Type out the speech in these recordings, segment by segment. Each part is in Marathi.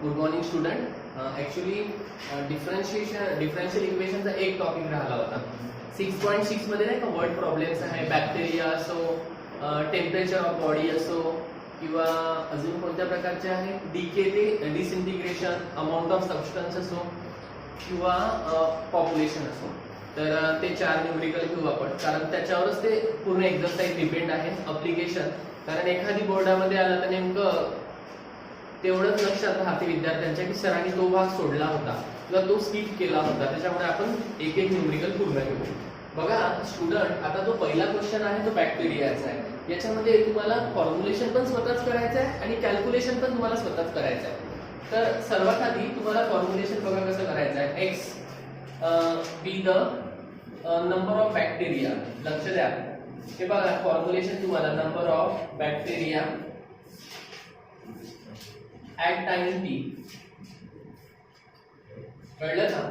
Good morning student. Actually differential इक्वेशनचा एक टॉपिक राहिला होता. 6.6 मध्ये नाही का वर्ड प्रॉब्लेम्स आहे, बॅक्टेरिया असो, टेम्परेचर ऑफ बॉडी असो किंवा अजून कोणत्या प्रकारचे आहे, डीके ते डिसइंटिग्रेशन, अमाऊंट ऑफ सबस्टन्स असो किंवा पॉप्युलेशन असो. तर ते 4 न्यूमेरिकल घेऊ आपण, कारण त्याच्यावरच ते पूर्ण एक्झरसाइज डिपेंड आहे. अप्लिकेशन कारण एखादी बोर्डामध्ये आला तर नेमकं तेवढंच लक्षात राहते विद्यार्थ्यांच्या की सरांनी तो भाग सोडला होता किंवा तो स्किप केला होता. त्याच्यामुळे आपण एक एक न्यूमेरिकल पूर्ण घेऊ. बघा स्टुडंट, आता जो पहिला क्वेश्चन आहे तो बॅक्टेरियाचा आहे. याच्यामध्ये तुम्हाला फॉर्म्युलेशन पण स्वतःच करायचं आहे आणि कॅल्क्युलेशन पण तुम्हाला स्वतःच करायचं आहे. तर सर्वात आधी तुम्हाला फॉर्म्युलेशन बघा कसं करायचं आहे. X B the number of bacteria. लक्ष द्या, हे बघा फॉर्म्युलेशन तुम्हाला number of bacteria at time T, कळलं ना.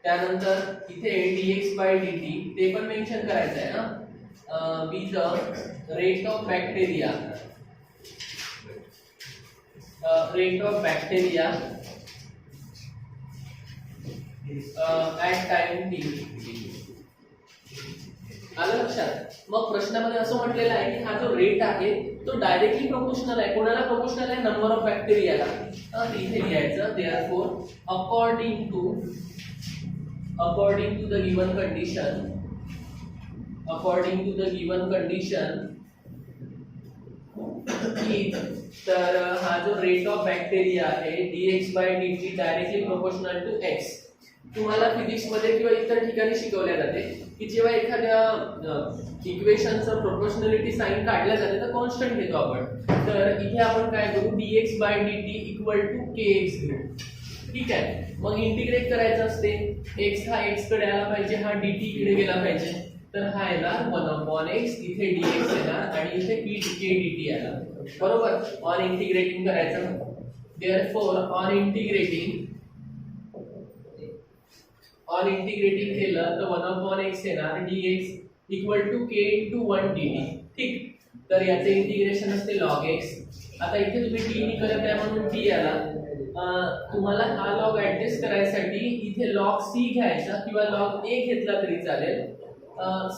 त्यानंतर इथे dx बाय dt ते पण मेन्शन करायचं आहे ना. बी the rate of bacteria at time T. आलं लक्षात. मग प्रश्नामध्ये असं म्हटलेलं आहे की हा जो रेट आहे तो डायरेक्टली प्रोपोर्शनल आहे. कोणाला प्रोपोर्शनल आहे? नंबर ऑफ बॅक्टेरियाला. इथे लिहायचं therefore according to the given condition तर हा जो रेट ऑफ बॅक्टेरिया आहे dx by dt directly proportional to x. तुम्हाला फिजिक्स मध्ये किंवा इतर ठिकाणी शिकवल्या जाते की जेव्हा एखाद्या इक्वेशनचं प्रोपोर्शनॅलिटी साइन काढल्या जाते तर कॉन्स्टंट घेतो आपण. तर इथे आपण काय करू, dx by dt equal to kx घेऊ. ठीक आहे. मग इंटिग्रेट करायचं असते. x हा x कडे आला पाहिजे, हा dt कडे गेला पाहिजे. तर हा येणार 1/x, इथे dx येणार आणि इथे k dt येणार. बरोबर. ऑन इंटिग्रेटिंग करायचं. देअरफॉर ऑन इंटिग्रेटिंग केलं तर 1/x येणार, dx equal to k into 1 dt. ठीक. तर याचे इंटिग्रेशन असते log x. आता इथे तुम्ही t नी करत आहे म्हणून t आला. तुम्हाला हा लॉग ऍडजस्ट करायसाठी इथे log c घ्यायचा किंवा log a घेतला तरी चालेल.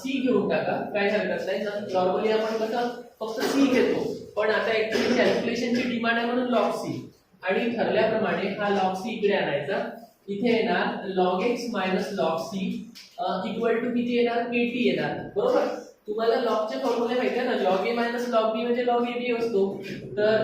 c घेऊन टाका, काही हरकत नाही. नॉर्मली आपण कसं फक्त c घेतो, पण आता ऍक्च्युअली कॅल्क्युलेशनची डिमांड आहे म्हणून log c. आणि ठरल्याप्रमाणे हा log c इकडे आणायचा. इथे येणार log x minus log c equal to किती येणार, kt येणार. बरोबर. तुम्हाला log चे फॉर्म्युले माहिती आहे ना, log a minus log b म्हणजे log ab असतो. तर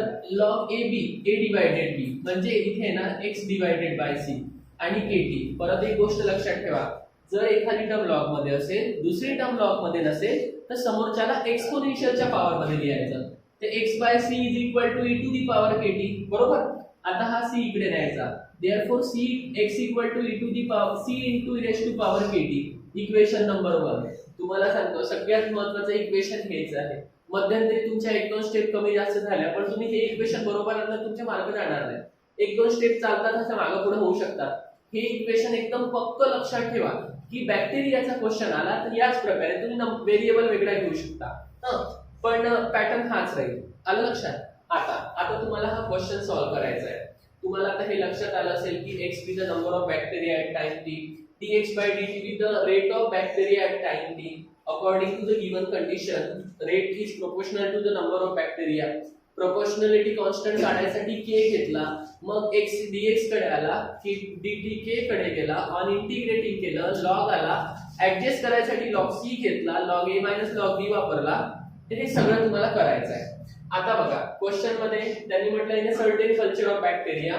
log ab a divided b म्हणजे इथे येणार x डिवायडेड बाय c आणि kt. परत एक गोष्ट लक्षात ठेवा, जर एखादी टर्म लॉग मध्ये असेल, दुसरी टर्म लॉग मध्ये नसेल तर समोरच्याला एक्सपोनेन्शियलच्या पॉवर मध्ये लिहायचं. ते x by c is equal to e to the power kt. बरोबर. आता हा c इकडे न्यायचा. Therefore c x equal to e to the power c into e raised to power kt. Equation number 1. तुम्हाला सांगतो सगळ्यात महत्त्वाचं इक्वेशन हेच आहे. मध्यंतरी तुमच्या 1-2 स्टेप कमी जास्त झाल्या, पण तुम्ही हे इक्वेशन बरोबर आणलं तुमचे मार्क जाणार नाही. 1-2 स्टेप चालतात असं मागे पुढे होऊ शकतात. हे इक्वेशन एकदम पक्क लक्षात ठेवा की बॅक्टेरियाचा क्वेश्चन आला तर याच प्रकारे तुम्ही व्हेरिएबल वेगळा घेऊ शकता, पण पॅटर्न हाच राहील. आलं लक्षात. आता तुम्हाला हा क्वेश्चन सॉल्व्ह करायचा आहे. तुम्हाला आता हे लक्षात आलं असेल की x be the number of bacteria at time t, dx by dt be the rate of bacteria at time t. According to the given condition rate is proportional to the number of bacteria. Proportionality constant काढायसाठी k घेतला, मग x dx कडे आला की dt k कडे गेला. ऑन इंटिग्रेटिंग केलं, log आला. ऍडजस्ट करायसाठी log c घेतला, log a minus log b वापरला. हे सगळं तुम्हाला करायचं आहे. आता बघा क्वेश्चन मध्ये त्यांनी म्हटलं in a certain culture of bacteria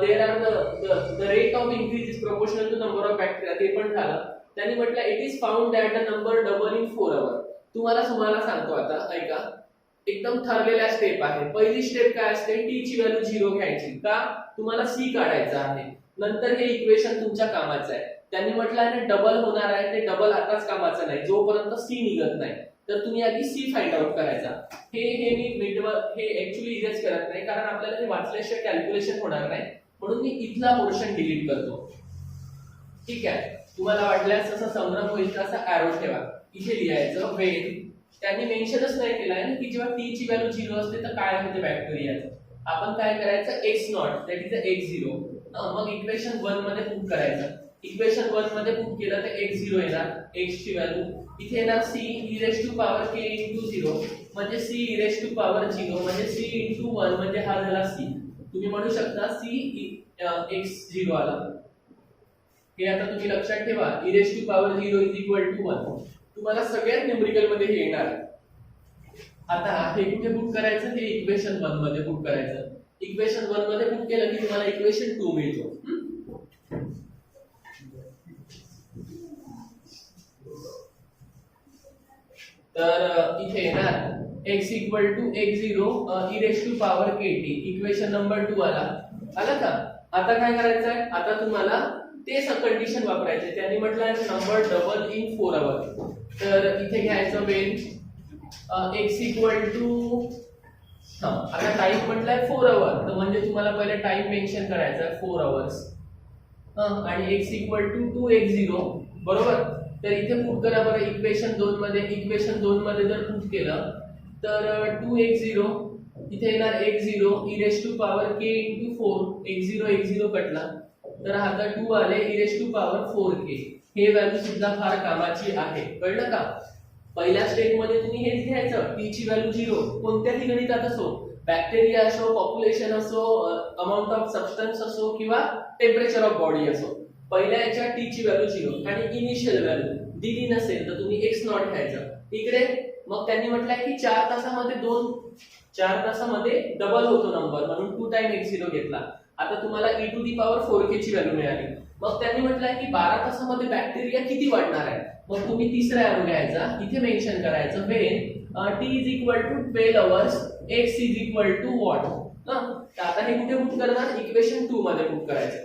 there are the rate of increase is proportional to number of bacteria. ते पण झालं. त्यांनी म्हटलं it is found that the number double in 4 hour. तुम्हाला सांगतो आता ऐका, एकदम ठरलेल्या स्टेप आहे. पहिली स्टेप काय असते, t ची व्हॅल्यू 0 घ्यायची. का? तुम्हाला c काढायचा आहे. नंतर हे इक्वेशन तुमच्या कामाचं आहे. त्यांनी म्हटलं आहे डबल होणार आहे, ते डबल आताच कामाचं नाही जोपर्यंत c निघत नाही. तर तुम्ही आधी c फाइंड आउट करायचा. हे मी हे ऍक्च्युअली इरेज करत नाही, कारण आपल्याला हे वाचल्याशिवाय कॅल्क्युलेशन होणार नाही, म्हणून मी इथला पोर्शन डिलीट करतो. ठीक आहे. तुम्हाला वाटल्यास असं संभ्रम होईल तर असा एरो ठेवा. इथे लिहायचं वेन. त्यांनी मेन्शनच नाही केलं आहे की जेव्हा टी ची व्हॅल्यू 0 असते तर काय होते बॅक्टेरियाचं. आपण काय करायचं x not that is x0 मग इक्वेशन 1 मध्ये पुट करायचं. इक्वेशन 1 मध्ये पुट केलं तर x0 येणार, x ची व्हॅल्यू इथे येणार c e raise to power k into 0 म्हणजे c e raise to power 0 म्हणजे c into 1 म्हणजे हा झाला c. तुम्ही म्हणू शकता c x0 आला. हे आता तुम्ही लक्षात ठेवा e raise to power 0 is equal to 1. तुम्हाला सगळ्यात न्यूमेरिकल मध्ये हे येणार. आता हे कुठे पुट करायचं, हे इक्वेशन 1 मध्ये पुट करायचं. इक्वेशन 1 मध्ये पुट केलं की तुम्हाला इक्वेशन 2 मिळतो. तर इथे येणार x equal to x0 e raise to power kt. Equation number 2 आला का. आता काय करायचं आहे, आता तुम्हाला ते कंडिशन वापरायचे. त्यांनी म्हटलंय नंबर डबल इन 4 आवर. तर इथे घ्यायचं वेन x इक्वल टू आता टाइम म्हटलंय 4 आवर, तर म्हणजे तुम्हाला पहिले टाइम मेन्शन करायचा 4 आवर्स आणि x इक्वल टू 2x0 बरोबर. तर इथे पुट करा बरं इक्वेशन 2 मध्ये. इक्वेशन 2 मध्ये जर पुट केलं तर 2x0 इथे येणार x0 e raise to power k into 4 x0 कटला तर हा आता 2 आले e raise to power 4k. हे व्हॅल्यू सुद्धा फार कामाची आहे, कळलं का. पहिल्या स्टेप मध्ये तुम्ही हेच घ्यायचं t ची व्हॅल्यू 0 कोणत्याही गणितात असो, बॅक्टेरिया असो, पॉप्युलेशन असो, अमाउंट ऑफ सबस्टन्स असो किंवा टेम्परेचर ऑफ बॉडी असो, पहिल्या याच्या t ची व्हॅल्यू 0 आणि इनिशियल व्हॅल्यू दिली नसेल तर तुम्ही x नॉट घ्यायचं. इकडे मग त्यांनी म्हटलंय की 4 तासामध्ये डबल होतो नंबर म्हणून 2 टाइम x0 घेतला. आता तुम्हाला e to the power 4k ची व्हॅल्यू मिळाली. मग त्यांनी म्हटलंय की 12 तासामध्ये बॅक्टेरिया किती वाढणार आहे. मग तुम्ही तिसरा एरो घ्यायचा, इथे मेन्शन करायचं when t is equal to 12 hours x is equal to what. तर आता हे कुठे पुट करणार, इक्वेशन 2 मध्ये पुट करायचं.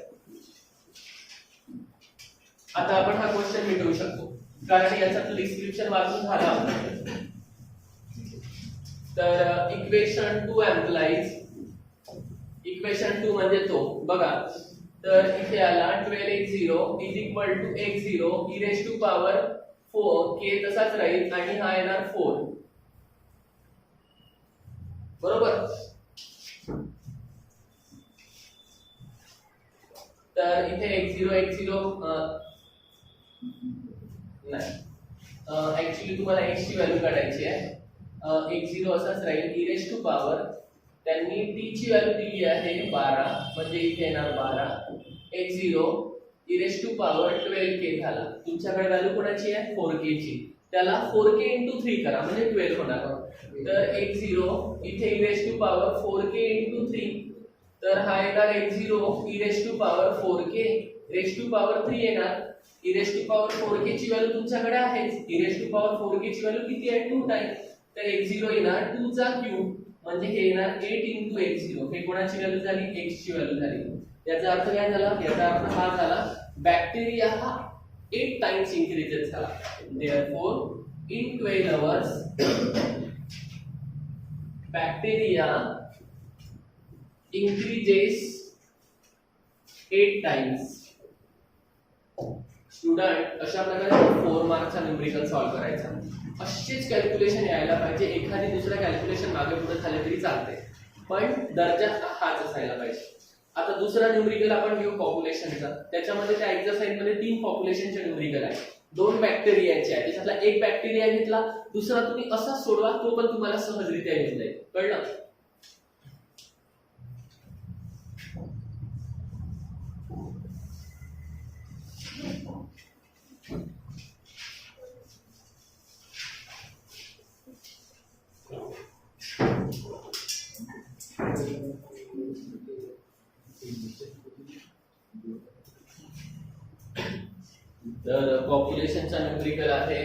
आता आपण हा क्वेश्चन मिटवू शकतो कारण याचं डिस्क्रिप्शन वाचून झालं आपलं. तर इक्वेशन 2 एम्प्लाइज, इक्वेशन 2 म्हणजे तो बघा. तर इथे आला 12x0 is equal to x0 e raise to power 4 k तसाच राहील आणि हा येणार 4 बरोबर. तर इथे x0 नाही ऍक्च्युली तुम्हाला x ची व्हॅल्यू काढायची आहे. x0 असाच राहील e रेज टू पॉवर, त्यांनी t ची व्हॅल्यू दिली आहे 12 म्हणजे इथे येणार 12 x0 e raise to power 12k झाला. तुमच्याकडे व्हॅल्यू कोणाची आहे 4k ची, त्याला 4k into 3 करा म्हणजे 12 होणार. तर x0 इथे e raise to power 4k into 3 तर हा येणार x0 e raise to power 4k raise to power 3 येणार. e raise to power 4k ची व्हॅल्यू तुमच्याकडे आहे. e raise to power 4k ची व्हॅल्यू किती आहे 2 टाइम. तर x0 येणार 2 चा क्यूब म्हणजे हे येणार 8 into x0. हे कोणाची व्हॅल्यू झाली, x ची व्हॅल्यू झाली. याचा अर्थ काय झाला, याचा अर्थ हा झाला बॅक्टेरिया हा 8 टाइम्स इन्क्रीजेस झाला. Therefore in 12 hours bacteria increases 8 times. Student अशा प्रकारे 4 मार्कचा न्यूमेरिकल सॉल्व्ह करायचा. अशीच कॅल्क्युलेशन यायला पाहिजे. एखादी दुसऱ्या कॅल्क्युलेशन मागे पुढे झाले तरी चालते पण दर्जा हाच असायला पाहिजे. आता दुसरा न्यूमेरिकल आपण घेऊ पॉप्युलेशनचा. त्याच्यामध्ये त्या एक्सरसाइज मध्ये 3 पॉप्युलेशनचे न्यूमेरिकल आहे, 2 बॅक्टेरियाचे आहे. त्याच्यातला एक बॅक्टेरिया घेतला, दुसरा तुम्ही असा सोडवा तो पण तुम्हाला सहजरित्या येऊन जाईल, कळलं. तर पॉप्युलेशनचा न्यूमेरिकल आहे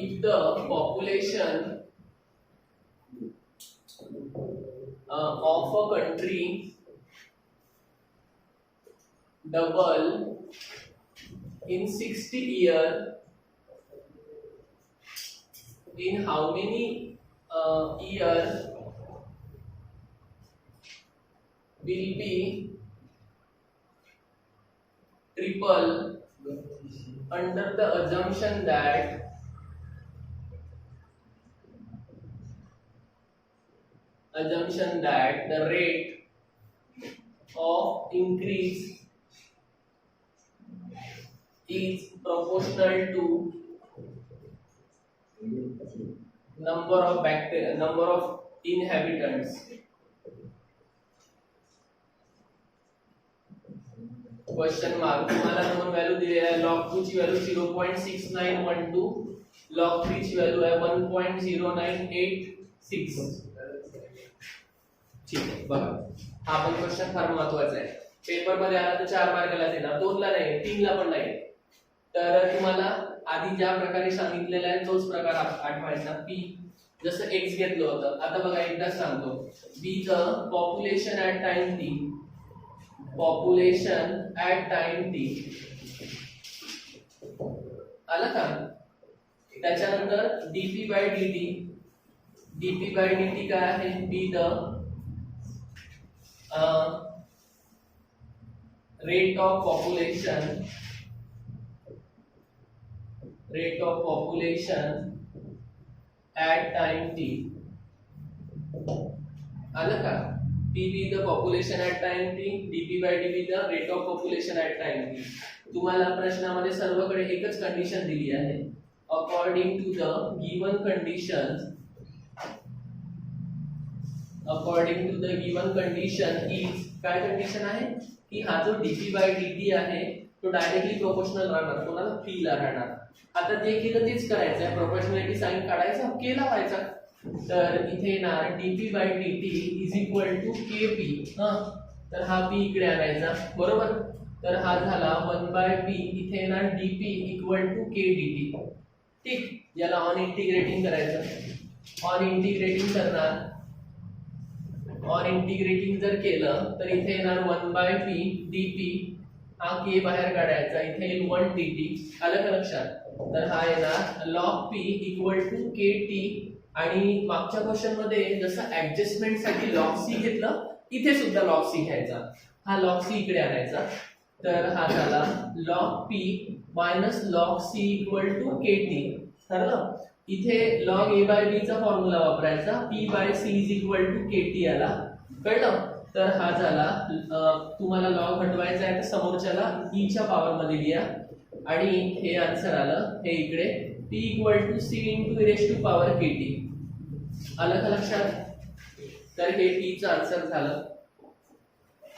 if the population of a country double in 60 years, in how many years will be triple under the assumption that 60 assumption that the rate of increase is proportional to number of inhabitants. Question mark तुम्हाला नंबर व्हॅल्यू दिली आहे log 2 ची व्हॅल्यू 0.6912 log 3 ची व्हॅल्यू आहे 1.0986. ठीक आहे बघा हा पण क्वेश्चन फार महत्त्वाचा आहे. पेपर मध्ये आला तर 4 मार्काला देणार, 2 ला नाही 3 ला पण नाही. तर तुम्हाला आधी ज्या प्रकारे सांगितलेला आहे तोच प्रकार आठवायचा. p जसं x घेतलं होतं. आता बघा एकदा सांगतो. b the population at time t, population at time t आलं का. त्याच्यानंतर dp by dt, dp by dt काय आहे, b the rate of population at time t. आलं का. pb the population at time t, dp by dp the rate of population at time t. तुम्हाला प्रश्नामध्ये सर्वकडे एकच कंडिशन दिली आहे. according to the given conditions is काय कंडिशन आहे की हा जो dp by dt आहे तो डायरेक्टली प्रोपोर्शनल राहणार, कोणाला p ला राहणार. आता जे केलं तेच करायचं आहे, प्रोपोर्शनॅलिटी साइन काढायचा, केला व्हायचा. तर इथे ना dp by dt is equal to kp. तर हा p इकडे आणायचा बरोबर. तर हा झाला 1/p. इथे ना dp equal to k dt. ठीक, याला ऑन इंटिग्रेटिंग करायचं. ऑन इंटिग्रेटिंग करणार, ऑन इंटिग्रेटिंग जर केलं तर इथे येणार 1/p dp. हा k बाहेर काढायचा, इथे येईल 1 dt. आलं का लक्षात. तर हा येणार log p equal to kt. आणि मागच्या क्वेश्चन मध्ये जसं ऍडजस्टमेंट साठी log c घेतलं, इथे सुद्धा log c घ्यायचा. हा log c इकडे आणायचा. तर हा झाला log p minus log c equal to kt. ठरलं. इथे log a by b चा फॉर्म्युला वापरायचा, p by c is equal to kt आला. कळलं. तर हा झाला. तुम्हाला log हटवायचा आहे तर समोरच्याला e च्या पॉवर मध्ये लिहा आणि हे आन्सर आलं. हे इकडे p equal to c into e raised to power kt. आलं का लक्षात. तर हे p चं आन्सर झालं.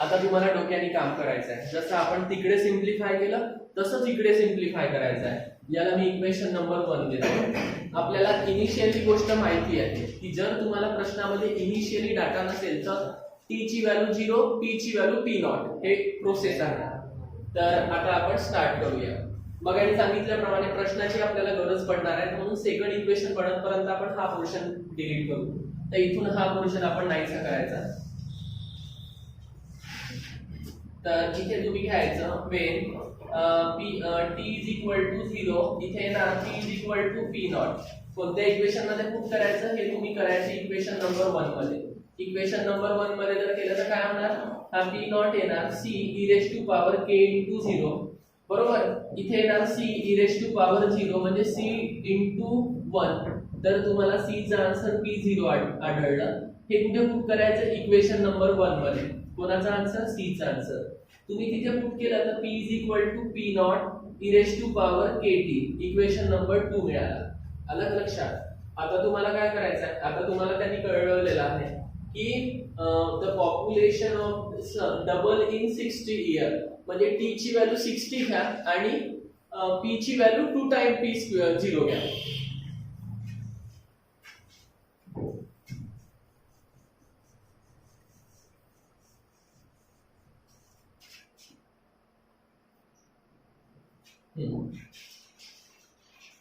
आता तुम्हाला डोक्याने काम करायचं आहे. जसं आपण तिकडे सिम्प्लिफाय केलं तसंच इकडे सिम्प्लिफाय करायचं आहे. याला मी इक्वेशन नंबर 1 देतो. आपल्याला इनिशियली गोष्ट माहिती आहे की जर तुम्हाला प्रश्नामध्ये इनिशियली डाटा नसेल तर t ची व्हॅल्यू 0, p ची व्हॅल्यू p0 हे प्रोसेस आहे. तर आता आपण स्टार्ट करूया. मग आणि सांगितल्याप्रमाणे प्रश्नाची आपल्याला गरज पडणार आहे, म्हणून सेकंड इक्वेशन बनतपर्यंत आपण हा पोर्शन डिलीट करू. तर इथून हा पोर्शन आपण नाहीसा करायचा. तर इथे तुम्ही घ्यायचं when t is equal to 0, इथे येणार p is equal to p0. कोणत्या इक्वेशन मध्ये पुट करायचं हे तुम्ही करायचं इक्वेशन नंबर 1 मध्ये. इक्वेशन नंबर 1 मध्ये जर केलं तर काय होणार, हा p0 येणार c e raised to power k into 0 बरोबर. इथे येणार c e raised to power 0 म्हणजे c into 1. तर तुम्हाला c चा आन्सर p0 आढळलं. हे कुठे पुट करायचं, इक्वेशन नंबर 1 मध्ये. कोणाचा आन्सर, c चा आन्सर. तुम्ही तिथे पुट केलं तर p is equal to p0 e raised to power kt. Equation number 2 मिळाला. आलं लक्षात. आता तुम्हाला काय करायचं आहे, आता तुम्हाला त्यांनी कळवलेलं आहे की the population of double in 60 year. म्हणजे t ची व्हॅल्यू 60 घ्या आणि p ची व्हॅल्यू 2 टाइम p0 घ्या.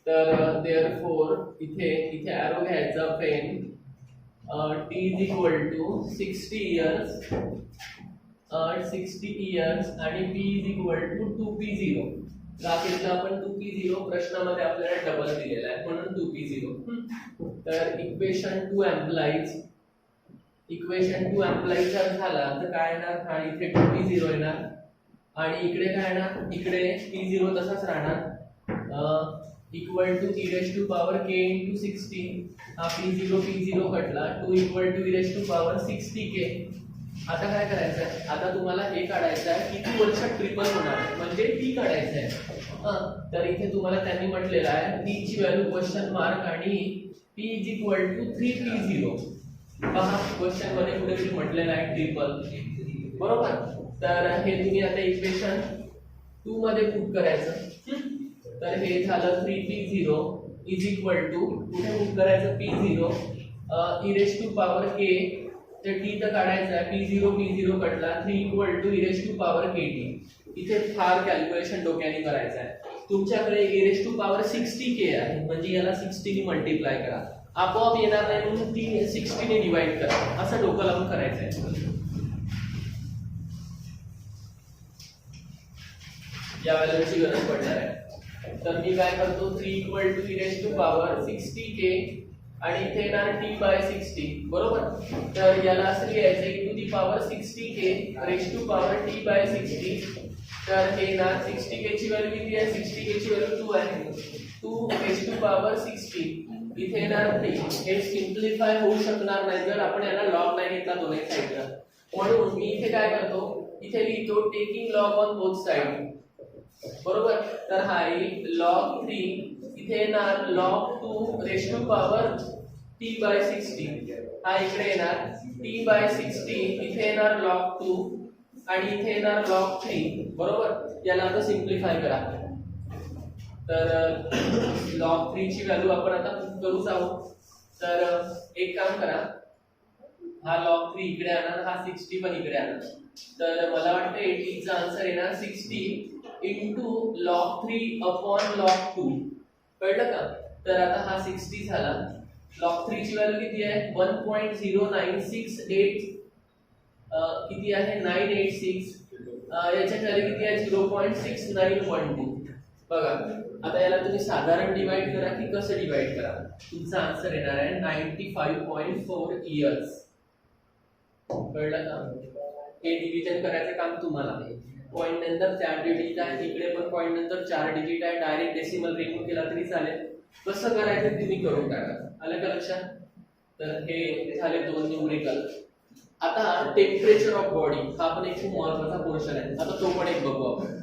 तर therefore इथे arrow घ्यायचा when t is equal to 60 years आणि p is equal to 2p0. दाखवलं आपण 2p0 प्रश्नामध्ये आपल्याला डबल दिलेला आहे म्हणून 2p0. तर इक्वेशन 2 एम्प्लाइज जर झाला तर काय येणार, हा इथे 2p0 येणार आणि इकडे काय येणार, इकडे p0 तसाच राहणार. Equal to e raise to power k into 60, हा p0 कटला, 2 equal to e raise to power 60k. आता काय करायचं आहे, आता तुम्हाला हे काढायचं आहे किती वर्षात ट्रिपल होणार आहे, म्हणजे टी काढायचं आहे. तर इथे तुम्हाला त्यांनी म्हटलेलं आहे टी ची व्हॅल्यू क्वेश्चन मार्क आणि p is equal to 3p0. पहा क्वेश्चन मध्ये कुठेतरी म्हटलेलं आहे ट्रिपल, बरोबर. तर हे तुम्ही आता इक्वेशन 2 मध्ये पुट करायचं. तर हे झालं 3p0 इज इक्वल टू, कुठे पुट करायचं, p0 e raise to power k, तर t तर काढायचा आहे, p0 कटला, 3 equal to e raise to power kt. इथे फार कॅल्क्युलेशन डोक्याने करायचं आहे. तुमच्याकडे E raise to power 60k आहे, म्हणजे याला 60 ने मल्टिप्लाय करा, आपोआप येणार नाही म्हणून 60 ने डिवाइड करा, असं डोकं लावून करायचं आहे. या व्हॅल्यूची गरज पडणार आहे. तर मी काय करतो, 3 equal to e raise to power 60k आणि इथे येणार t बाय 60, बरोबर. तर याला असं लिहायचं e to the power 60k raise to power t by 60. तर हे येणार 60k ची व्हॅल्यू किती आहे, 60k ची व्हॅल्यू 2 आहे, 2 रेज टू पॉवर 60. इथे येणार 3. हे सिम्प्लिफाय होऊ शकणार नाही जर आपण याला लॉग नाही घेतला दोन्ही साइडला, म्हणून मी इथे काय करतो, इथे लिहितो taking log on both side, बरोबर. तर हा येईल log 3, इथे येणार log 2 raise to power t by 60. हा इकडे येणार t बाय 60, इथे येणार log 2 आणि इथे येणार log 3, बरोबर. याला आता सिम्प्लिफाय करा. तर log 3 ची व्हॅल्यू आपण आता करू आहोत. तर एक काम करा, हा log 3 इकडे आणा, हा 60 पण इकडे आणा. तर मला वाटतं t चा आन्सर येणार 60 into log 3 upon log 2. कळलं का. तर आता हा 60 झाला, log 3 ची व्हॅल्यू किती आहे, 1.0968 किती आहे, 986. याची व्हॅल्यू किती आहे, 0.6912. बघा आता याला तुम्ही साधारण डिवाइड करा की कसं डिवाइड करा, तुमचा आन्सर येणार आहे 95.4 इयर्स. कळलं का. हे डिव्हिजन करायचं काम तुम्हाला आहे. पॉइंट नंतर 4 डिजिट आहे, इकडे पण पॉइंट नंतर 4 डिजिट आहे, डायरेक्ट डेसिमल रिमूव्ह केला तरी चालेल. कसं करायचं तुम्ही करून टाका. आलं का लक्षात. तर हे झाले 2 न्यूमेरिकल. आता टेम्परेचर ऑफ बॉडी हा पण एक खूप महत्त्वाचा पोर्शन आहे. आता तो पण एक बघू आपण.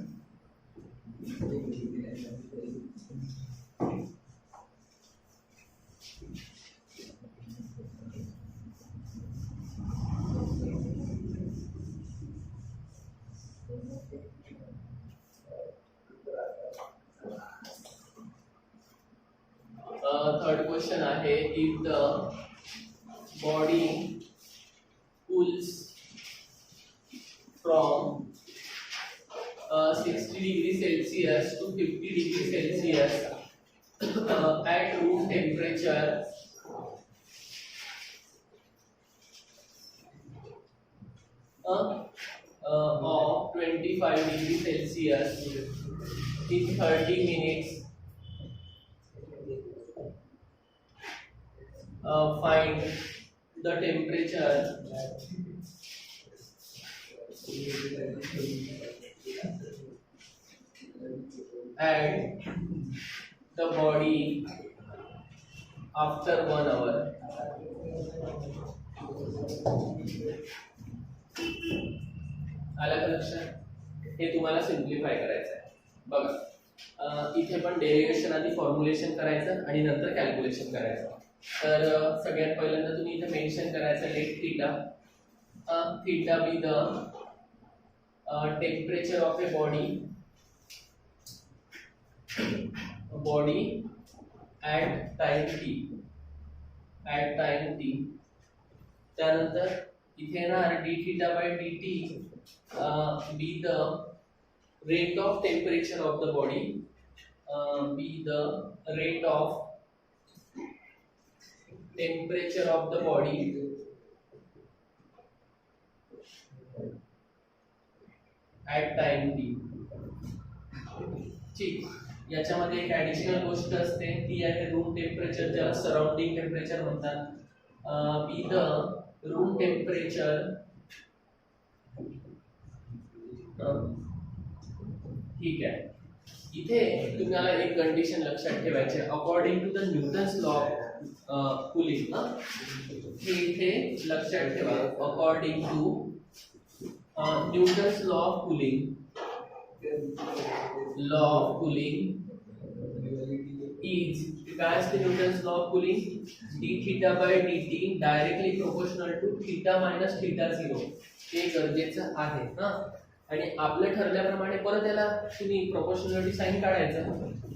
थर्ड क्वेश्चन आहे, if the body cools from 60 degrees Celsius to 50 degrees Celsius at room temperature of 25 degrees Celsius in 30 minutes. Find the temperature and the body after 1 hour. आलं का लक्षात. हे तुम्हाला सिम्प्लिफाय करायचं आहे. बघा इथे पण डेरिव्हेशन आधी फॉर्म्युलेशन करायचं आणि नंतर कॅल्क्युलेशन करायचं. तर सगळ्यात पहिल्यांदा तुम्ही इथे मेन्शन करायचं let theta. Theta be the temperature of a body at time t. त्यानंतर इथे येणार d theta by dt be the rate of temperature of the body, be the rate of temperature of the body at time t. ठीक. याच्यामध्ये एक ऍडिशनल गोष्ट असते ती आहे रूम टेम्परेचर, ज्याला सराउंडिंग टेम्परेचर म्हणतात. बी द रूम टेम्परेचर ठीक आहे. इथे तुम्हाला एक कंडिशन लक्षात ठेवायची आहे, according to the Newton's law cooling. हे इथे लक्षात ठेवा, according to Newton's law of cooling, law of cooling is, काय असते Newton's law of cooling, d theta by dt directly proportional to theta minus theta 0. हे गरजेचं आहे हा. आणि आपलं ठरल्याप्रमाणे परत याला तुम्ही प्रोपोर्शनॅलिटी साइन काढायचं,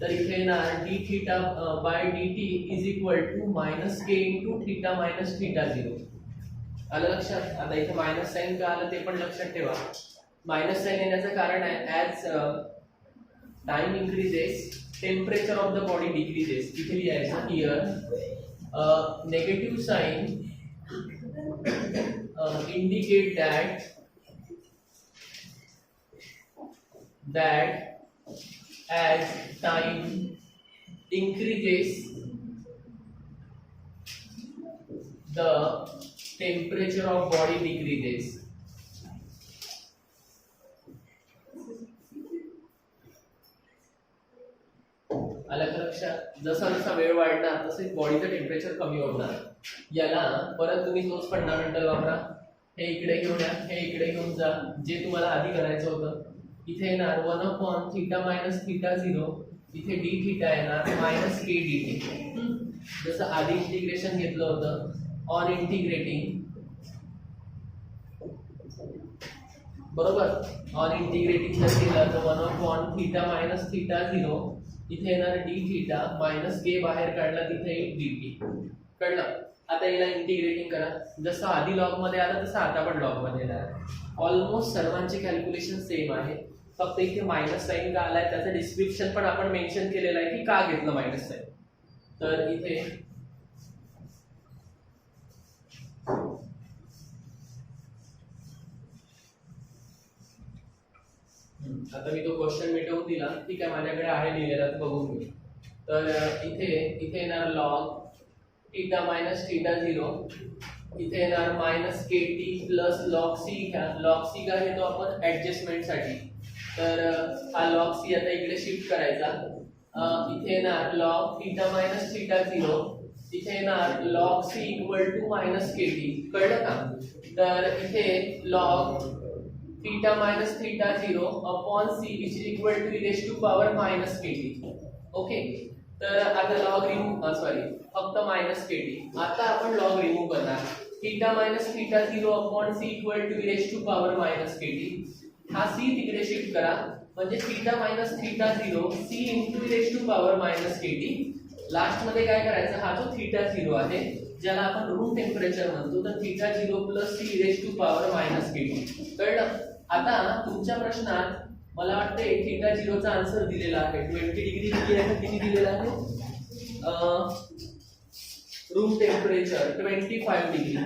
तर इथे येणार d theta by dt is equal to minus k into theta minus theta 0. आलं लक्षात? आता इथे मायनस साइन का आलं ते पण लक्षात ठेवा. मायनस साइन येण्याचं कारण आहे, as time increases temperature of the body decreases. इथे लिहायचं here negative sign indicate that as time increases the temperature of body decreases. आलं का लक्षात? जसा जसा वेळ वाढणार तसे बॉडीचं टेम्परेचर कमी होणार. याला परत तुम्ही तोच फंडामेंटल वापरा. हे इकडे घेऊन या, हे इकडे घेऊन जा, जे तुम्हाला आधी करायचं होतं. इथे येणार 1 थीटा मायनस थीटा 0, इथे डी थीटा येणार मायनस के डी टी. जसं आधी इंटिग्रेशन घेतलं होतं, ऑन इंटिग्रेटिंग, बरोबर, ऑन इंटिग्रेटिंग जर केलं तर 1 थीटा मायनस थीटा 0, इथे येणार डी थीटा मायनस के बाहेर काढला तिथे डी टी. कळलं? आता याला इंटिग्रेटिंग करा. जसं आधी लॉग मध्ये आला तसं आता पण लॉग मध्ये येणार. ऑलमोस्ट सर्वांचे कॅल्क्युलेशन सेम आहे, फक्त इथे मायनस साइन का आलाय त्याचं डिस्क्रिप्शन पण आपण मेन्शन केलेलं आहे की का घेतलं मायनस साइन. तर इथे आता मी तो क्वेश्चन मिटवून दिला, ठीक आहे, माझ्याकडे आहे लिहिलेला, तर बघून घे. तर इथे येणार लॉग थीटा मायनस थीटा 0, इथे येणार minus k t plus log c. घ्या, लॉग सी का घेतो आपण ऍडजस्टमेंट साठी, तर हा लॉग सी आता इकडे शिफ्ट करायचा. इथे येणार लॉग थीटा मायनस थीटा 0, इथे येणार log c equal to minus k t. कळलं का? तर इथे log theta minus theta 0 upon c which is equal to raise to power minus k t. Okay, तर आता लॉग रिमूव्ह, सॉरी, फक्त मायनस के टी. आता आपण लॉग रिमूव्ह करणार. Theta minus theta 0 upon c equal to raise to power minus k t. हा सी तिकडे शिफ्ट करा, म्हणजे theta minus theta 0 c into raise to power minus k t. Last मध्ये काय करायचं, हा जो थीटा 0 आहे ज्याला आपण रूम टेम्परेचर म्हणतो, तर theta 0 plus c raise to power minus k t. कळलं? आता तुमच्या प्रश्नात मला वाटतं थीटा 0 चा आन्सर दिलेला आहे, 20 डिग्री दिली आहे. किती दिलेला आहे? Room temperature 25 degree.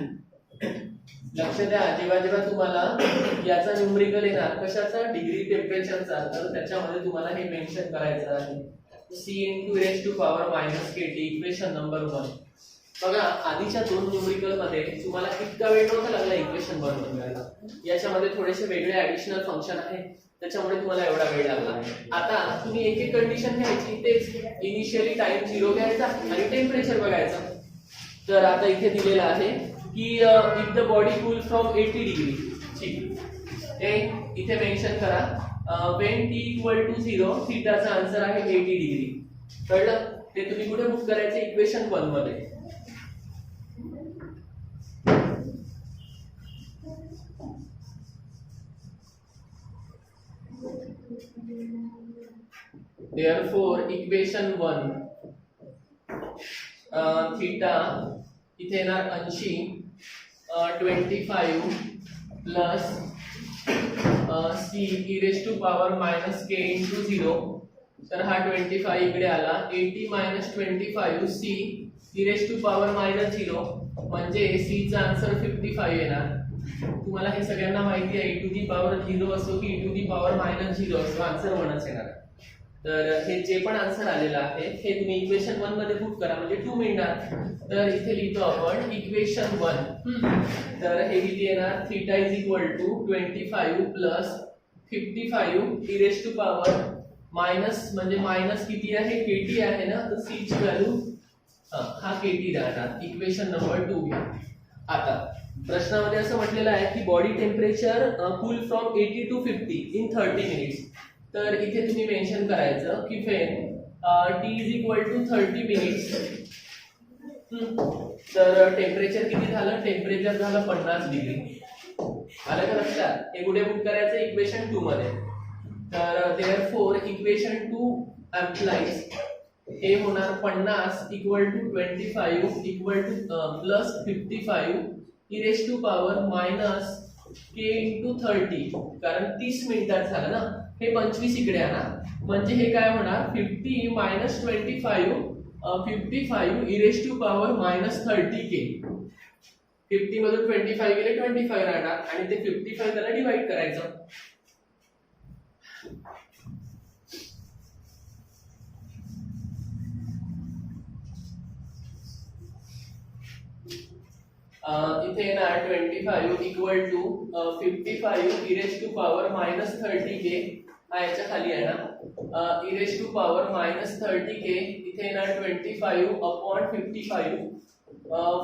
लक्ष द्या, जेव्हा जेव्हा तुम्हाला याचा न्यूमरिकल येणार कशाचा, डिग्री टेम्परेचरचा, तर त्याच्यामध्ये तुम्हाला हे मेन्शन करायचं आहे, c into raise to power minus k t. Equation number 1. बघा, आधीच्या दोन न्यूमरिकल मध्ये तुम्हाला इतका वेळ नव्हता लागला इक्वेशन बनवायला. याच्यामध्ये थोडेसे वेगळे ऍडिशनल फंक्शन आहे, त्याच्यामुळे तुम्हाला एवढा वेळ लागला. आता तुम्ही एक एक कंडिशन घ्यायची, तेच इनिशियली टाइम 0 घ्यायचा आणि टेम्परेचर बघायचं. तर आता इथे दिलेलं आहे की if the body cool from 80 degree, ठीक, ते इथे मेन्शन करा. व्हेन टी इक्वल टू 0, थीटाचा आन्सर आहे 80 डिग्री. कळलं? ते तुम्ही कुठे पुट करायचे, इक्वेशन 1 मध्ये. Therefore, equation 1, theta इथे येणार 80, 25 plus c e raise to power minus k into 0. तर हा 25 इकडे आला, 80 minus 25 c e raise to power minus 0, म्हणजे सी चा आन्सर 55 येणार. तुम्हाला हे सगळ्यांना माहिती आहे, e टू दी पॉवर 0 असो की e to the power minus 0 असो, आन्सर 1च येणार. तर हे जे पण आन्सर आलेलं आहे हे तुम्ही इक्वेशन 1 मध्ये पुट करा, म्हणजे 2 मिळणार. तर इथे लिहितो आपण इक्वेशन 1. तर हे किती येणार, theta is equal to 25 plus 55 e raise to power minus म्हणजे मायनस किती आहे, केटी आहे ना, तर सी ची व्हॅल्यू हा केटी राहणार. इक्वेशन नंबर 2 घ्या. आता प्रश्नामध्ये असं म्हटलेलं आहे की body temperature cool from 80 to 50 in 30 minutes. तर इथे तुम्ही मेन्शन करायचं की when t is equal to 30 minutes. तर टेम्परेचर किती झालं, टेम्परेचर झालं 50 डिग्री. आलं का लक्षात? हे कुठे पुट करायचं, इक्वेशन 2 मध्ये. तर देअरफॉर इक्वेशन 2 एम्प्लाइज हे होणार 50 equal to 25 equal to plus 55 e raise to power minus k into 30. कारण 30 मिनिटात झालं ना, हे 25 इकडे आणा, म्हणजे हे काय होणार 50 minus 25 55 e raise to power minus 30 k. 50 मधून 25 गेले 25 राहणार आणि ते 55 त्याला डिवाइड करायचं. इथे येणार 25 equal to 55 e raise to power minus 30 k. हा याच्या खाली आहे ना, e raise to power minus 30 k. इथे येणार 25 अपॉन 55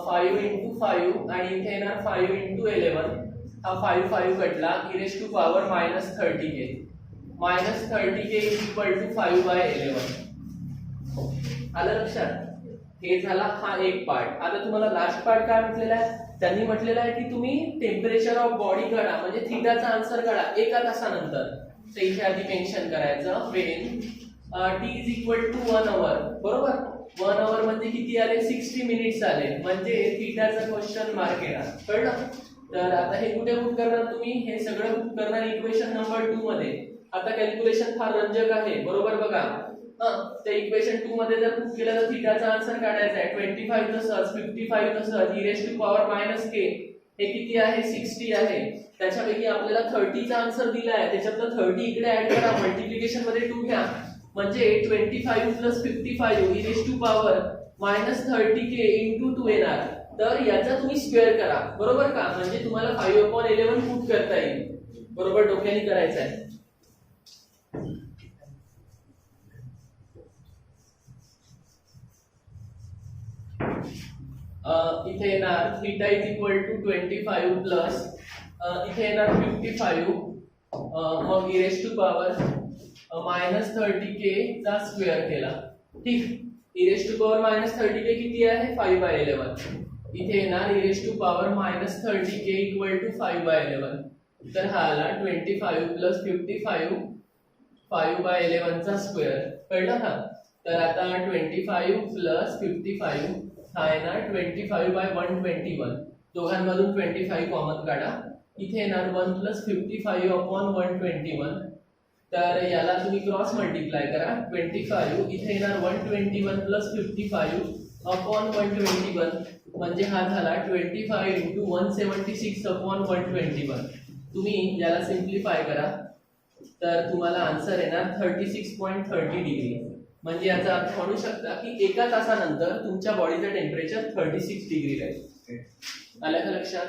5 इंटू 5 आणि इथे येणार 5 इंटू 11. हा 5 5 कटला, e raise to power minus 30 K. Minus 30 K is equal to 5/11. आलं लक्षात? हे झाला हा एक पार्ट. आता तुम्हाला लास्ट पार्ट काय म्हटलेला आहे, त्यांनी म्हटलेलं आहे की तुम्ही टेम्परेचर ऑफ बॉडी काढा, म्हणजे थीटाचा आन्सर काढा एका तासानंतर. तर इथे आधी मेन्शन करायचं when t is equal to 1 hour. बरोबर, 1 आवर म्हणजे किती आले, 60 मिनिट्स आले, म्हणजे थीटाचा क्वेश्चन मार्क येणार. कळलं? तर आता हे कुठे पुट करणार तुम्ही, हे सगळं पुट करणार इक्वेशन नंबर 2 मध्ये. आता कॅल्क्युलेशन फार रंजक आहे. बरोबर बघा, त्या इक्वेशन 2 मध्ये जर पुट केलं तर थीटाचा आन्सर काढायचा आहे 25 तसंच 55 तसंच e raise to power minus k. हे किती आहे, 60 आहे. त्याच्यापैकी आपल्याला 30 चा आन्सर दिला आहे, त्याच्यातलं 30 इकडे ऍड करा, मल्टिप्लिकेशन मध्ये 2 घ्या, म्हणजे 25 plus 55 e raise to power minus 30 k into 2 येणार. तर याचा तुम्ही स्क्वेअर करा. बरोबर का, म्हणजे तुम्हाला 5/11 पुट करता येईल. बरोबर, डोक्याने करायचं आहे. इथे येणार theta is equal to 25 plus इथे येणार 55 मग e raise to power minus 30 k चा स्क्वेअर केला. ठीक, e raise to power minus 30 k किती आहे, 5/11. इथे येणार e raise to power minus 30 k equal to 5/11. तर हा आला 25 प्लस 55 5/11 चा स्क्वेअर. कळलं का? तर आता 25 प्लस 55 हा येणार 25/121. दोघांमधून 25 कॉमन काढा. इथे येणार 1 प्लस 55 अपॉन 121. तर याला तुम्ही क्रॉस मल्टिप्लाय करा. 25 इथे येणार 121 प्लस 55 अपॉन 121, म्हणजे हा झाला 25 इंटू 176 अपॉन 121. तुम्ही याला सिम्प्लिफाय करा तर तुम्हाला आन्सर येणार 36.30 डिग्री. म्हणजे याचा अर्थ म्हणू शकता की एका तासानंतर तुमच्या बॉडीचं टेम्परेचर 36 डिग्री राहील. आलं का लक्षात?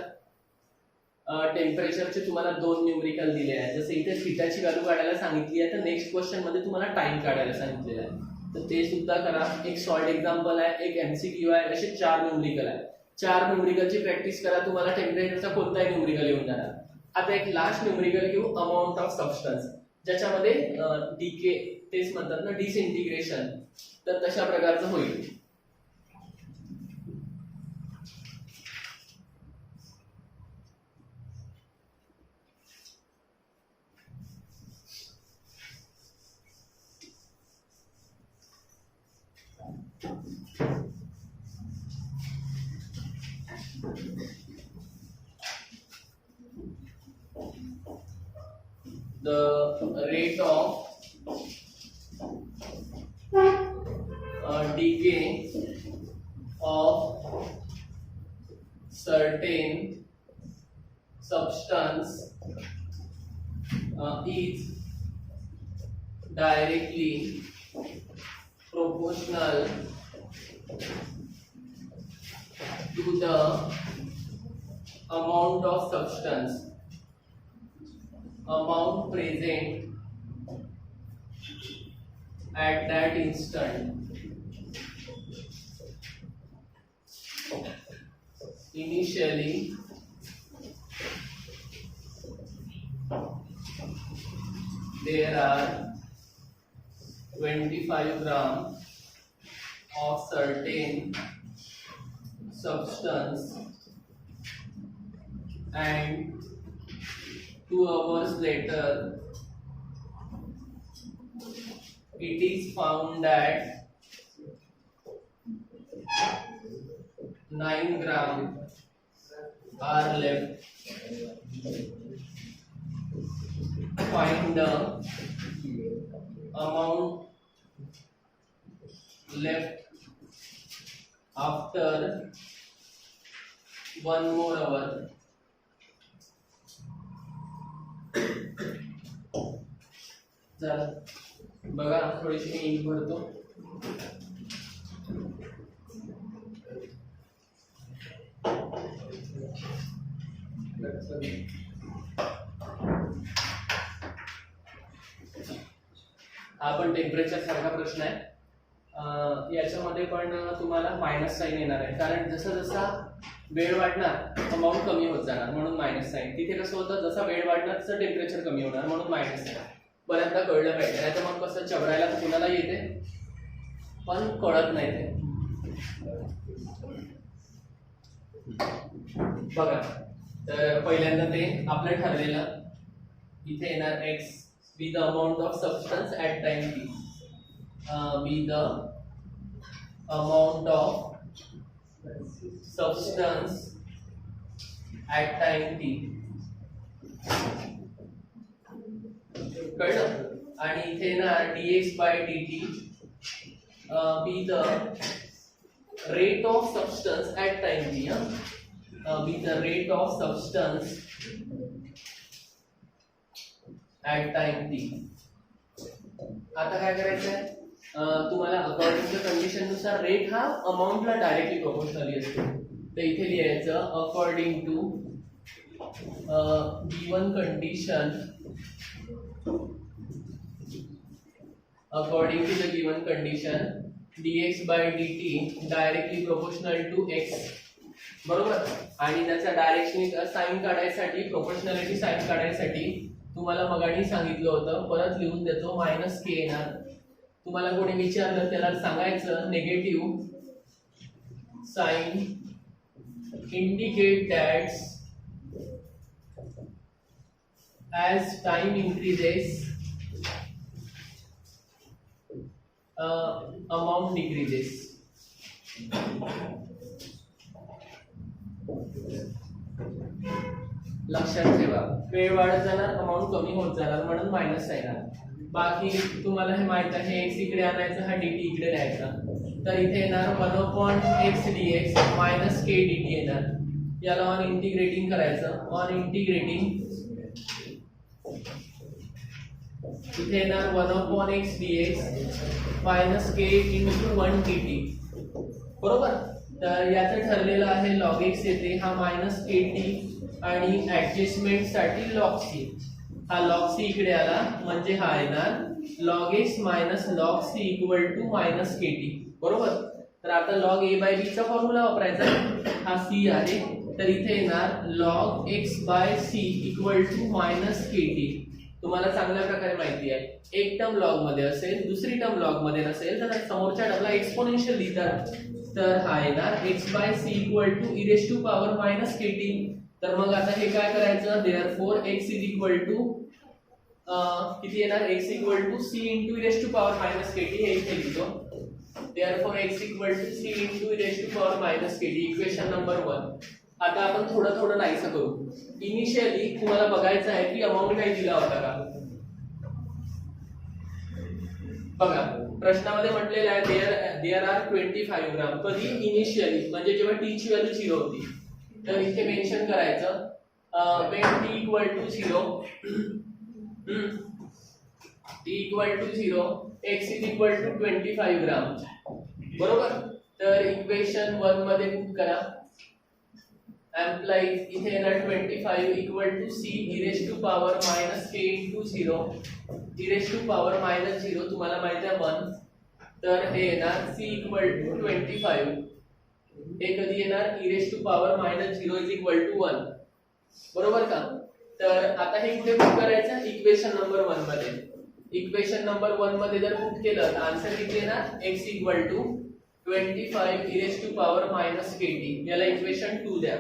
टेम्परेचरचे तुम्हाला 2 न्यूमरिकल दिले आहेत. जसे इथे थीटाची व्हॅल्यू काढायला सांगितली आहे, तर नेक्स्ट क्वेश्चन मध्ये तुम्हाला टाइम काढायला सांगितलेला आहे. तर ते सुद्धा करा. एक सॉल्ड एक्झाम्पल आहे, एक एमसीक्यू आहे, असे 4 न्यूमरिकल आहे. 4 न्यूमरिकलची प्रॅक्टिस करा, तुम्हाला टेम्परेचरचा कोणताही न्यूमरिकल येऊन जाणार. आता एक लास्ट न्यूमरिकल घेऊ, अमाउंट ऑफ सबस्टन्स, ज्याच्यामध्ये डीके तेच म्हणतात ना, डिसइंटिग्रेशन. तर तशा प्रकारचं होईल. The rate of decay of certain substance is directly proportional to the amount of substance amount present at that instant. Initially, there are 25 grams of certain substance, and 2 hours later it is found that 9 grams are left. Find the amount left after 1 more hour. चला बघा, थोडीशी मी इंक भरतो. हा पण टेम्परेचर सारखा प्रश्न आहे. याच्यामध्ये पण तुम्हाला मायनस साइन येणार आहे, कारण जसा जसा वेळ वाढणार अमाऊंट कमी होत जाणार, म्हणून मायनस साइन. तिथे कसं होतं, जसा वेळ वाढणार तसं टेम्परेचर कमी होणार, म्हणून मायनस साइन. बऱ्याचदा कळलं पाहिजे, नाही तर मग कसं चबरायला तर कुणाला येते पण कळत नाही ते. बघा, तर पहिल्यांदा ते आपलं ठरलेलं इथे येणार x be the amount of substance at time t, be the amount of substance at time t. कळलं? आणि इथे येणार dx by dt, be the rate of substance at time t, be the rate of substance at time t. आता काय करायचं आहे, तुम्हाला अकॉर्डिंग टू कंडिशन नुसार रेट हा अमाऊंटला डायरेक्टली प्रोपोर्शनली असतो. तर इथे लिहायचं according to given condition, according to the given condition dx by dt directly proportional to x. बरोबर? आणि त्याचा डायरेक्शन साइन काढायसाठी, प्रोपोर्शनॅलिटी साइन काढायसाठी तुम्हाला मगाणी सांगितलं होतं, परत लिहून देतो, मायनस के येणार. तुम्हाला कोणी विचारलं त्याला सांगायचं negative sign indicate that as time increases amount decreases. लक्षात ठेवा, वेळ वाढत जाणार अमाऊंट कमी होत जाणार, म्हणून मायनस येणार. बाकी तुम्हाला हे माहित आहे, x इकडे आणायचं, हा dt इकडे न्यायचा. तर इथे येणार 1/x dx minus k dt येणार. याला ऑन इंटिग्रेटिंग करायचं. ऑन इंटिग्रेटिंग इथे येणार 1/x dx minus k into 1 dt. बरोबर? तर याचं ठरलेलं आहे log x येते, हा मायनस kt आणि ऍडजस्टमेंट साठी log c. हा log c इकडे आला म्हणजे हा येणार log x minus log c equal to minus kt. बरोबर? तर आता log a by b चा फॉर्म्युला वापरायचा. हा c आहे, तर इथे येणार log x by c equal to minus kt. तुम्हाला चांगल्या प्रकारे माहिती आहे, एक टर्म लॉग मध्ये असेल, दुसरी टर्म लॉग मध्ये नसेल, तर समोरच्या टर्मला एक्सपोनेन्शियल लिहितात. तर हा येणार x by c equal to e raised to power minus kt. तर मग आता हे काय करायचं, therefore x is equal to किती येणार, x equal to c into e raised to power minus kt. हे इथे लिहितो. therefore x equal to c into e raised to power minus kt, equation number 1. आता आपण थोडं थोडं नाहीसं करू. इनिशियली तुम्हाला बघायचं आहे की अमाऊंट काय दिला होता का. बघा, प्रश्नामध्ये म्हटलेलं आहे देयर आर 25 ग्राम. कधी, इनिशियली, म्हणजे जेव्हा टी ची व्हॅल्यू 0 होती. तर इथे मेन्शन करायचं when t equal to 0, t equal to 0, x is equal to 25 ग्राम. बरोबर? तर इक्वेशन 1 मध्ये पुट करा एम्प्लाइज इथे येणार 25 equal to c e raise to power minus k into 0 e raise to power minus 0 तुम्हाला माहिती आहे 1 तर हे येणार सी इक्वल टू 25 हे कधी येणार e raise to power minus 0 is equal to 1 बरोबर का तर आता हे कुठे पुट करायचं इक्वेशन नंबर 1 मध्ये इक्वेशन नंबर 1 मध्ये जर पुट केलं तर आन्सर किती येणार x equal to 25 e raise to power minus kt याला इक्वेशन 2 द्या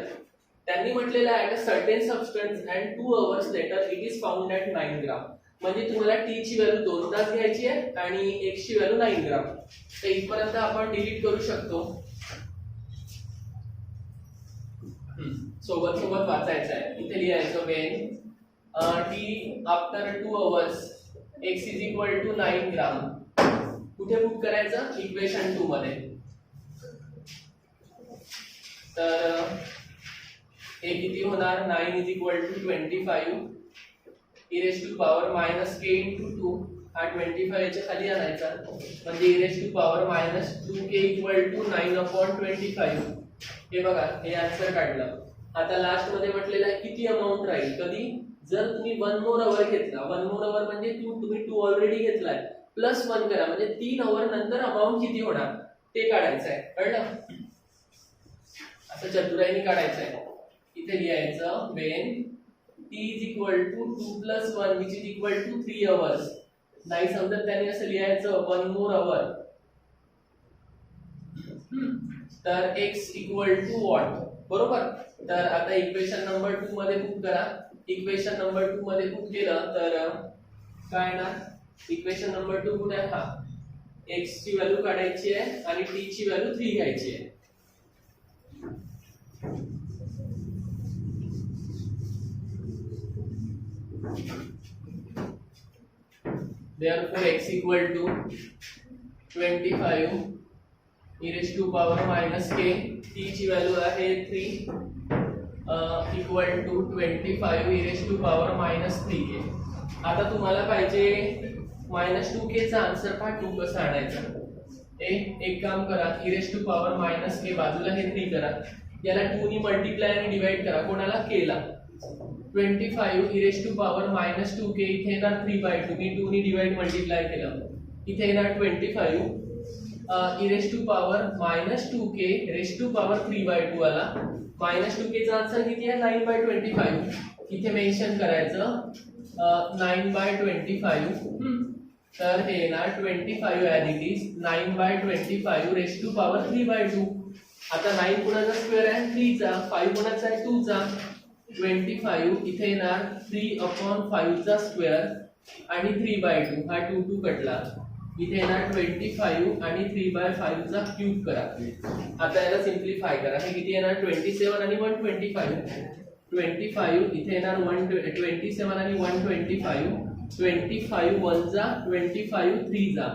त्यांनी म्हटलेलं आहे at a certain substance and 2 hours later it is found at 9 gram म्हणजे तुम्हाला t ची व्हॅल्यू 2 तास घ्यायची आहे आणि x ची व्हॅल्यू 9 ग्राम तर इथपर्यंत आपण डिलीट करू शकतो सोबत सोबत वाचायचं आहे इथे लिहायचं when t after 2 hours x is equal to 9 gram कुठे पुट करायचं इक्वेशन 2 मध्ये तर हे किती होणार 9 is equal to 25 e raise to power minus k into 2 हा 25 याच्या खाली आणायचा म्हणजे e raise to power minus 2k equal to 9/25 हे बघा हे आन्सर काढलं आता लास्ट मध्ये म्हटलेलं आहे किती अमाउंट राहील कधी जर तुम्ही 1 मोर अवर घेतला 1 मोर अवर म्हणजे तुम्ही 2 ऑलरेडी घेतलाय प्लस 1 करा म्हणजे 3 आवर नंतर अमाउंट किती होणार ते काढायचं आहे कळलं असं चतुराईने काढायचं आहे इथे लिहायचं when t is equal to 2 plus 1 which is equal to 3 hours नाही समजत त्यांनी असं लिहायचं 1 more hour तर x equal to what बरोबर तर आता इक्वेशन नंबर 2 मध्ये पुट करा इक्वेशन नंबर 2 मध्ये पुट केलं तर काय येणार इक्वेशन नंबर 2 कुठे आहे हा x ची व्हॅल्यू काढायची आहे आणि t ची व्हॅल्यू 3 घ्यायची आहे therefore x equal to 25 e raised to power minus k t ची व्हॅल्यू आहे 3 equal to 25 e raised to power minus 3k आता तुम्हाला पाहिजे -2k चा आन्सर पहा 2 कसा आणायचा एक काम करा e raised to power minus k बाजूला हे 3 करा याला 2 नी मल्टिप्लाय आणि डिवाइड करा कोणाला k ला 25 e raised to power minus 2k इथे येणार 3/2 मी 2 नी डिवाइड मल्टिप्लाय केलं इथे येणार 25 e raised to power minus 2k raised to power 3/2 आला -2k चा आन्सर किती आहे 9/25 इथे मेन्शन करायचं 9/25 तर हे येणार 25 as it is 9/25 raised to power 3/2 आता 9 कुणाचा स्क्वेअर आहे 3 चा 5 कुणाचा आहे 2 चा 25 इथे येणार 3/5 चा स्क्वेअर आणि 3/2 हा 2 कटला इथे येणार 25 आणि 3/5 चा क्यूब करा आता याला सिंपलीफाय करा हे किती येणार 27 आणि 125 25 इथे येणार 127 आणि 125 25 1 जा 25 3 जा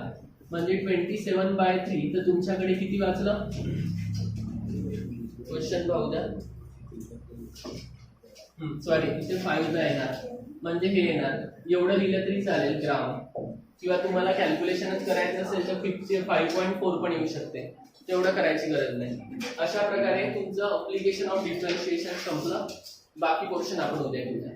म्हणजे 27/3 तर तुमच्याकडे किती वाचलं क्वेश्चन पाहू द्या सॉरी इथे 5 ला येणार म्हणजे हे येणार एवढं लिहिलं तरी चालेल ग्राम किंवा तुम्हाला कॅल्क्युलेशनच करायचं असेल तर 5.4 पण येऊ शकते तेवढं करायची गरज नाही अशा प्रकारे तुमचं अप्लिकेशन ऑफ डिफरन्शिएशन संपलं बाकी पोर्शन आपण उद्या घेऊया